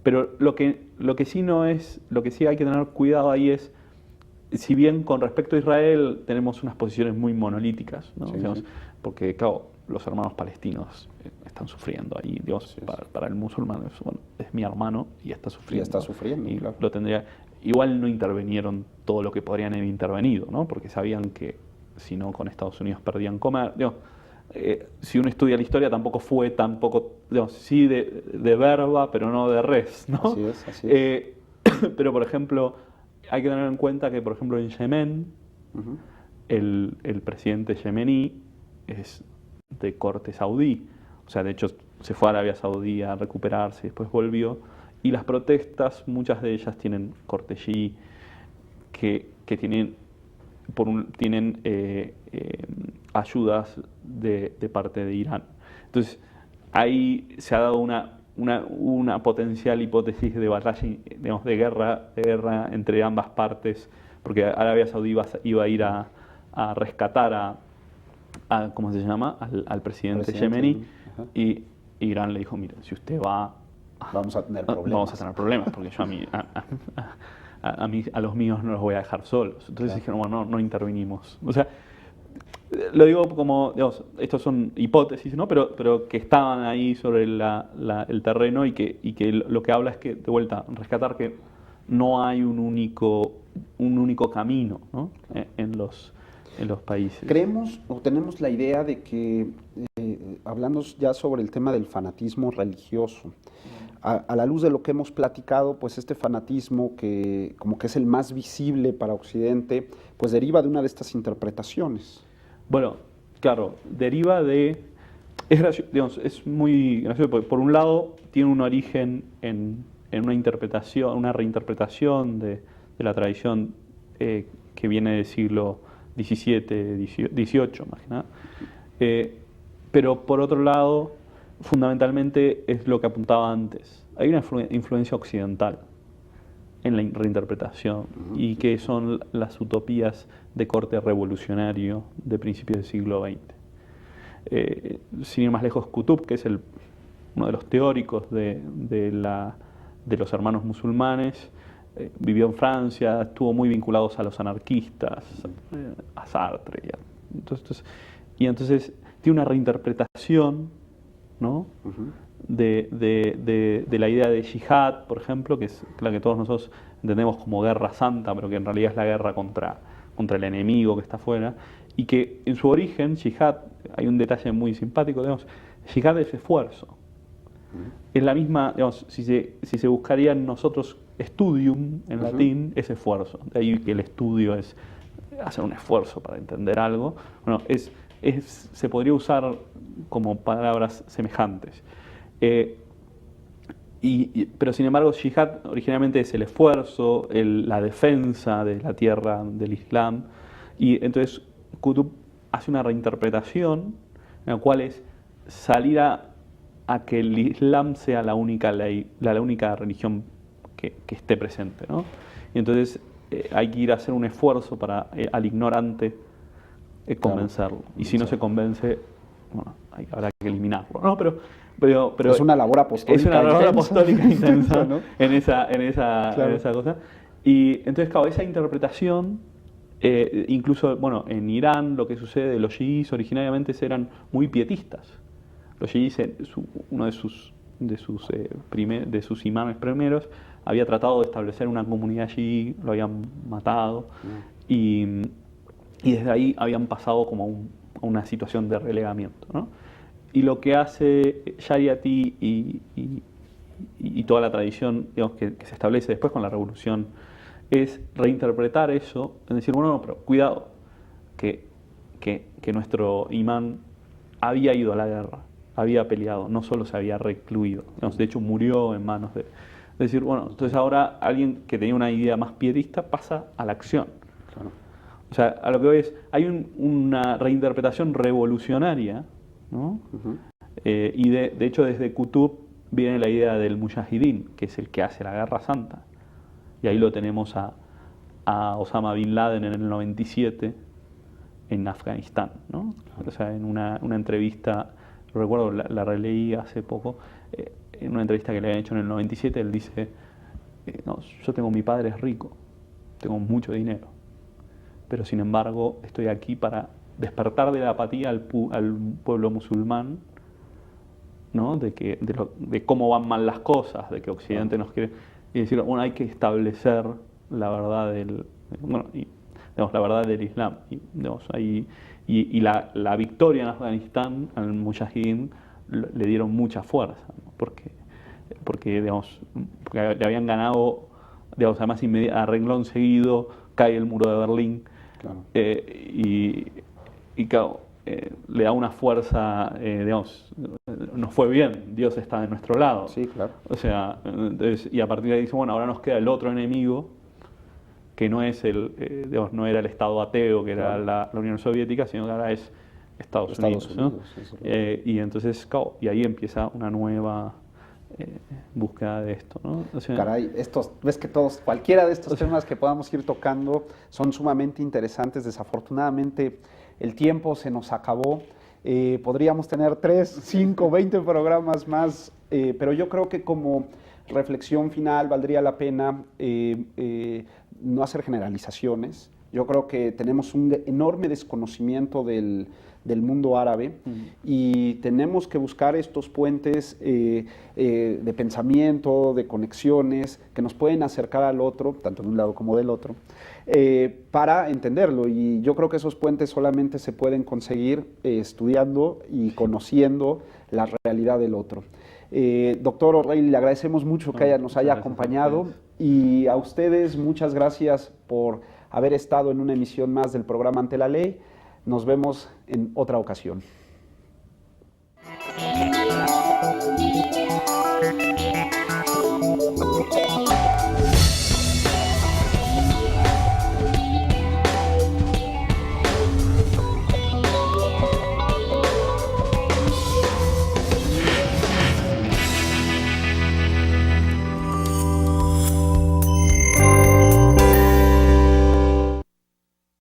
pero lo que sí no es, lo que sí hay que tener cuidado ahí es, si bien con respecto a Israel tenemos unas posiciones muy monolíticas, ¿no? Sí, Digamos, sí. porque claro, los hermanos palestinos están sufriendo ahí, Dios, sí, para el musulmán es mi hermano y está sufriendo. Y está sufriendo, y claro. lo tendría. Igual no intervinieron todo lo que podrían haber intervenido, ¿no? Porque sabían que si no con Estados Unidos perdían comer. Digamos, si uno estudia la historia tampoco, digamos, sí de verba, pero no de res, ¿no? Así es. Pero por ejemplo, hay que tener en cuenta que por ejemplo en Yemen, el presidente yemení es de corte saudí. O sea, de hecho se fue a Arabia Saudí a recuperarse y después volvió. Y las protestas, muchas de ellas tienen corte chií, que tienen ayudas de parte de Irán. Entonces, ahí se ha dado una potencial hipótesis de batalla, digamos, de guerra entre ambas partes, porque Arabia Saudí iba a ir a rescatar ¿cómo se llama?, al presidente yemení, y Irán le dijo, mira, si usted va, vamos a tener problemas, porque yo a los míos no los voy a dejar solos. Entonces dijeron, bueno, no intervinimos. O sea, lo digo como, digamos, estos son hipótesis, ¿no? Pero que estaban ahí sobre el terreno, y que lo que habla es que, de vuelta, rescatar que no hay un único camino, ¿no? en los países. Creemos o tenemos la idea de que, hablando ya sobre el tema del fanatismo religioso, a la luz de lo que hemos platicado, pues este fanatismo que como que es el más visible para Occidente, pues deriva de una de estas interpretaciones. Bueno, claro, deriva de... Es muy gracioso, porque por un lado tiene un origen en una reinterpretación de la tradición que viene del siglo XVII, XVIII, más que nada. Pero por otro lado, fundamentalmente es lo que apuntaba antes. Hay una influencia occidental en la reinterpretación, y que son las utopías de corte revolucionario de principios del siglo XX. Sin ir más lejos, Qutb, que es uno de los teóricos de los hermanos musulmanes, vivió en Francia, estuvo muy vinculados a los anarquistas, a Sartre. Y entonces tiene una reinterpretación, ¿no? De la idea de yihad, por ejemplo, que es la que todos nosotros entendemos como guerra santa, pero que en realidad es la guerra contra el enemigo que está afuera, y que en su origen, yihad, hay un detalle muy simpático, digamos, Jihad es esfuerzo. Es la misma, digamos, si se buscaría en nosotros studium en latín, es esfuerzo. De ahí que el estudio es hacer un esfuerzo para entender algo. Bueno, se podría usar como palabras semejantes. Pero sin embargo, Jihad originalmente es el esfuerzo, la defensa de la tierra del Islam. Y entonces Qutb hace una reinterpretación en la cual es salir a que el Islam sea la única ley, la única religión que esté presente, ¿no? Y entonces hay que ir a hacer un esfuerzo para al ignorante convencerlo. Y si no se convence, bueno, habrá que eliminarlo, ¿no? Pero es una labor apostólica. Es una labor apostólica intensa, ¿no? en esa cosa. Y entonces, claro, esa interpretación, incluso, bueno, en Irán lo que sucede, los chiíes originariamente eran muy pietistas. Los chiíes, uno de sus imames primeros, había tratado de establecer una comunidad chií, lo habían matado, y desde ahí habían pasado como a una situación de relegamiento, ¿no? Y lo que hace Shariati y toda la tradición, digamos, que se establece después con la revolución es reinterpretar eso, es decir, bueno, no, pero cuidado, que nuestro imán había ido a la guerra, había peleado, no solo se había recluido, digamos, de hecho murió en manos de... Es decir, bueno, entonces ahora alguien que tenía una idea más pietista pasa a la acción. Claro. O sea, a lo que voy es, hay una reinterpretación revolucionaria, ¿no? Y de hecho desde Qutb viene la idea del mujahidín, que es el que hace la guerra santa. Y ahí lo tenemos a Osama Bin Laden en el 97 en Afganistán, ¿no? O sea, en una entrevista, recuerdo, la releí hace poco, en una entrevista que le habían hecho en el 97, él dice, no, mi padre es rico, tengo mucho dinero, pero sin embargo estoy aquí para despertar de la apatía al pueblo musulmán, ¿no? De cómo van mal las cosas, de que Occidente nos quiere... Y decir, bueno, hay que establecer la verdad la verdad del Islam. Y la victoria en Afganistán al mujahidín le dieron mucha fuerza, ¿no? Porque le habían ganado, digamos, además a renglón seguido cae el muro de Berlín. Claro. Claro, le da una fuerza, digamos, nos fue bien, Dios está de nuestro lado. Sí, claro. O sea, entonces, y a partir de ahí dice, bueno, ahora nos queda el otro enemigo, que no es digamos, no era el Estado ateo, que era la Unión Soviética, sino que ahora es Estados Unidos, ¿no? Y entonces, claro, y ahí empieza una nueva búsqueda de esto, ¿no? O sea, caray, ves que cualquiera de estos temas que podamos ir tocando son sumamente interesantes. Desafortunadamente el tiempo se nos acabó. Podríamos tener 3, 5, 20 programas más, pero yo creo que como reflexión final valdría la pena no hacer generalizaciones. Yo creo que tenemos un enorme desconocimiento del mundo árabe y tenemos que buscar estos puentes de pensamiento, de conexiones que nos pueden acercar al otro, tanto de un lado como del otro, para entenderlo. Y yo creo que esos puentes solamente se pueden conseguir estudiando y conociendo la realidad del otro. Doctor O'Reilly, le agradecemos mucho que nos haya acompañado, y a ustedes muchas gracias por haber estado en una emisión más del programa Ante la Ley. Nos vemos en otra ocasión.